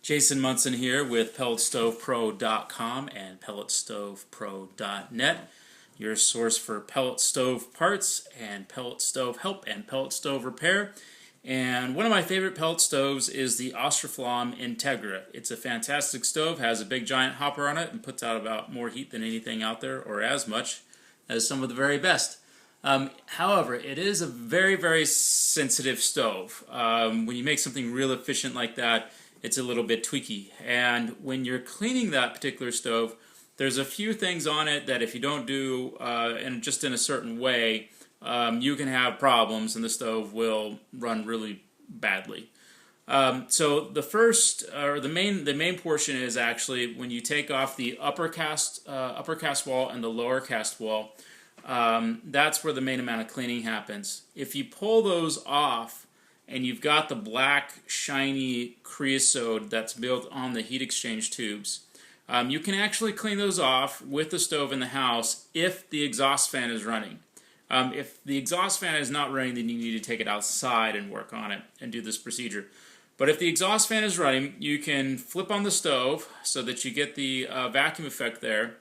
Jason Munson here with PelletStovePro.com and PelletStovePro.net, your source for pellet stove parts and pellet stove help and pellet stove repair. And one of my favorite pellet stoves is the Austroflamm Integra. It's a fantastic stove, has a big giant hopper on it, and puts out about more heat than anything out there, or as much as some of the very best. However, it is a very, very sensitive stove. When you make something real efficient like that, it's a little bit tweaky. And when you're cleaning that particular stove, there's a few things on it that if you don't do and just in a certain way, you can have problems and the stove will run really badly. So the first, or the main portion is actually when you take off the upper cast wall and the lower cast wall. That's where the main amount of cleaning happens. If you pull those off and you've got the black shiny creosote that's built on the heat exchange tubes, you can actually clean those off with the stove in the house if the exhaust fan is running. If the exhaust fan is not running, then you need to take it outside and work on it and do this procedure. But if the exhaust fan is running, you can flip on the stove so that you get the vacuum effect there.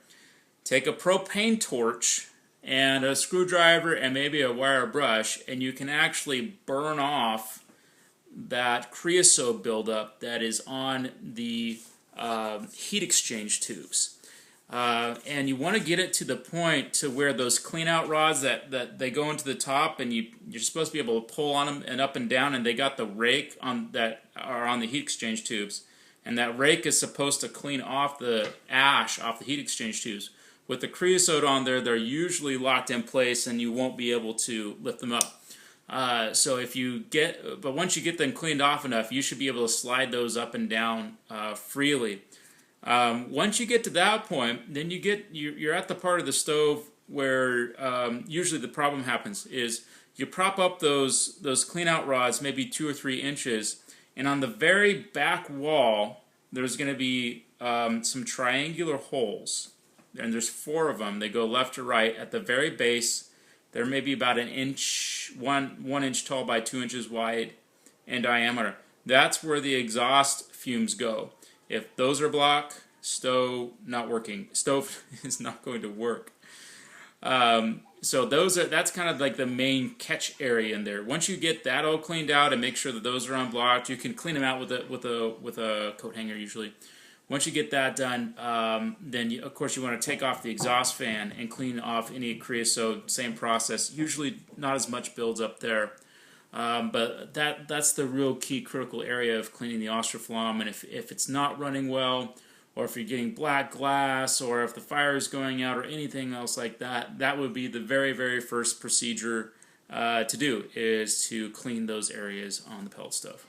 Take a propane torch and a screwdriver and maybe a wire brush, and you can actually burn off that creosote buildup that is on the heat exchange tubes. And you want to get it to the point to where those clean out rods that they go into the top, and you're supposed to be able to pull on them and up and down, and they got the rake on that are on the heat exchange tubes, and that rake is supposed to clean off the ash off the heat exchange tubes. With the creosote on there, they're usually locked in place and you won't be able to lift them up. So but once you get them cleaned off enough, you should be able to slide those up and down freely. Once you get to that point, then you're at the part of the stove where usually the problem happens is you prop up those clean out rods maybe 2 or 3 inches, and on the very back wall there's going to be some triangular holes. And there's 4 of them. They go left to right. At the very base, they're maybe about an inch, one inch tall by 2 inches wide in diameter. That's where the exhaust fumes go. If those are blocked, stove not working. Stove is not going to work. So that's kind of like the main catch area in there. Once you get that all cleaned out and make sure that those are unblocked, you can clean them out with a coat hanger usually. Once you get that done, then of course you want to take off the exhaust fan and clean off any creosote. Same process. Usually not as much builds up there, but that's the real key critical area of cleaning the Austroflamm. And if it's not running well, or if you're getting black glass, or if the fire is going out, or anything else like that, that would be the very, very first procedure to do, is to clean those areas on the pellet stove.